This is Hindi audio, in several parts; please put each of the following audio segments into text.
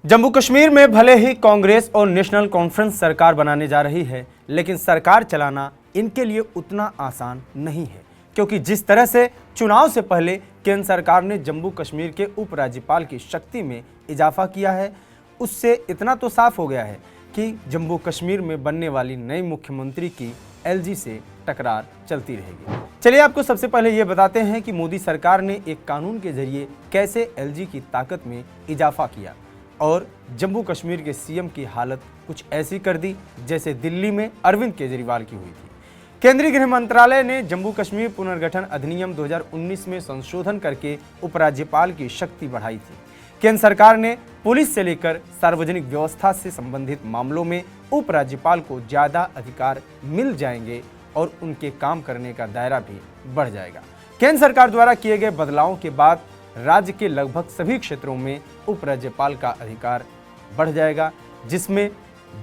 जम्मू कश्मीर में भले ही कांग्रेस और नेशनल कॉन्फ्रेंस सरकार बनाने जा रही है, लेकिन सरकार चलाना इनके लिए उतना आसान नहीं है, क्योंकि जिस तरह से चुनाव से पहले केंद्र सरकार ने जम्मू कश्मीर के उपराज्यपाल की शक्ति में इजाफा किया है, उससे इतना तो साफ हो गया है कि जम्मू कश्मीर में बनने वाली नई मुख्यमंत्री की एलजी से टकरार चलती रहेगी। चलिए आपको सबसे पहले ये बताते हैं कि मोदी सरकार ने एक कानून के जरिए कैसे एलजी की ताकत में इजाफा किया और जम्मू कश्मीर के सीएम की हालत कुछ ऐसी कर दी जैसे दिल्ली में अरविंद केजरीवाल की हुई थी। केंद्रीय गृह मंत्रालय ने जम्मू कश्मीर पुनर्गठन अधिनियम 2019 में संशोधन करके उपराज्यपाल की शक्ति बढ़ाई थी। केंद्र सरकार ने पुलिस से लेकर सार्वजनिक व्यवस्था से संबंधित मामलों में उपराज्यपाल को ज्यादा अधिकार मिल जाएंगे और उनके काम करने का दायरा भी बढ़ जाएगा। केंद्र सरकार द्वारा किए गए बदलावों के बाद राज्य के लगभग सभी क्षेत्रों में उपराज्यपाल का अधिकार बढ़ जाएगा, जिसमें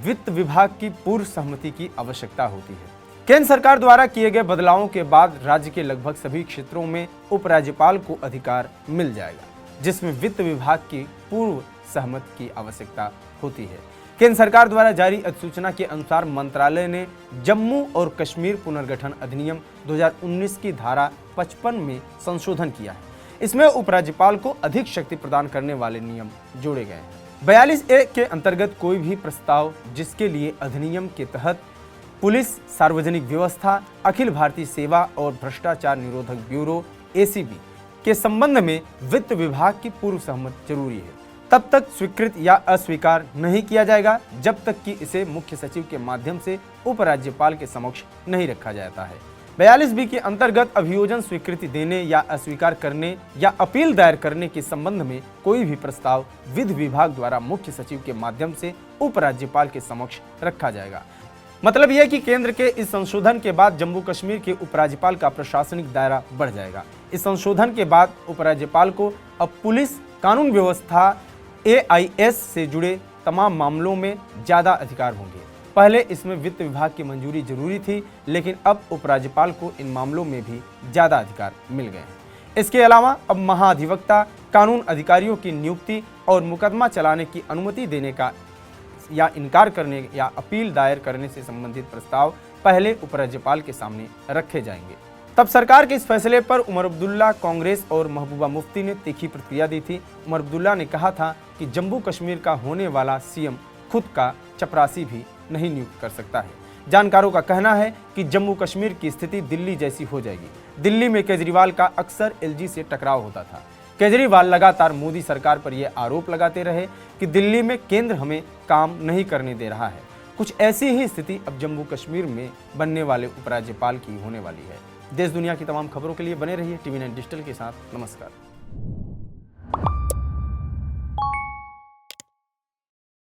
वित्त विभाग की पूर्व सहमति की आवश्यकता होती है। केंद्र सरकार द्वारा किए गए बदलावों के बाद राज्य के लगभग सभी क्षेत्रों में उपराज्यपाल को अधिकार मिल जाएगा, जिसमें वित्त विभाग की पूर्व सहमति की आवश्यकता होती है। केंद्र सरकार द्वारा जारी अधिसूचना के अनुसार मंत्रालय ने जम्मू और कश्मीर पुनर्गठन अधिनियम 2019 की धारा 55 में संशोधन किया है। इसमें उपराज्यपाल को अधिक शक्ति प्रदान करने वाले नियम जोड़े गए हैं। 42A के अंतर्गत कोई भी प्रस्ताव जिसके लिए अधिनियम के तहत पुलिस, सार्वजनिक व्यवस्था, अखिल भारतीय सेवा और भ्रष्टाचार निरोधक ब्यूरो ACB के संबंध में वित्त विभाग की पूर्व सहमति जरूरी है, तब तक स्वीकृत या अस्वीकार नहीं किया जाएगा जब तक कि इसे मुख्य सचिव के माध्यम से उपराज्यपाल के समक्ष नहीं रखा जाता है। 42B के अंतर्गत अभियोजन स्वीकृति देने या अस्वीकार करने या अपील दायर करने के संबंध में कोई भी प्रस्ताव विधि विभाग द्वारा मुख्य सचिव के माध्यम से उपराज्यपाल के समक्ष रखा जाएगा। मतलब यह कि केंद्र के इस संशोधन के बाद जम्मू कश्मीर के उपराज्यपाल का प्रशासनिक दायरा बढ़ जाएगा। इस संशोधन के बाद उपराज्यपाल को अब पुलिस, कानून व्यवस्था, AIS से जुड़े तमाम मामलों में ज्यादा अधिकार होंगे। पहले इसमें वित्त विभाग की मंजूरी जरूरी थी, लेकिन अब उपराज्यपाल को इन मामलों में भी ज्यादा अधिकार मिल गए हैं। इसके अलावा अब महाधिवक्ता, कानून अधिकारियों की नियुक्ति और मुकदमा चलाने की अनुमति देने का या इनकार करने या अपील दायर करने से संबंधित प्रस्ताव पहले उपराज्यपाल के सामने रखे जाएंगे। तब सरकार के इस फैसले पर उमर अब्दुल्ला, कांग्रेस और महबूबा मुफ्ती ने तीखी प्रतिक्रिया दी थी। उमर अब्दुल्ला ने कहा था कि जम्मू कश्मीर का होने वाला सीएम खुद का चपरासी भी नहीं नियुक्त कर सकता है। जानकारों का कहना है कि जम्मू कश्मीर की स्थिति दिल्ली जैसी हो जाएगी। दिल्ली में केजरीवाल का अक्सर एलजी से टकराव होता था। केजरीवाल लगातार मोदी सरकार पर यह आरोप लगाते रहे कि दिल्ली में केंद्र हमें काम नहीं करने दे रहा है। कुछ ऐसी ही स्थिति अब जम्मू कश्मीर में बनने वाले उपराज्यपाल की होने वाली है। देश दुनिया की तमाम खबरों के लिए बने रहिए TV9 डिजिटल के साथ। नमस्कार।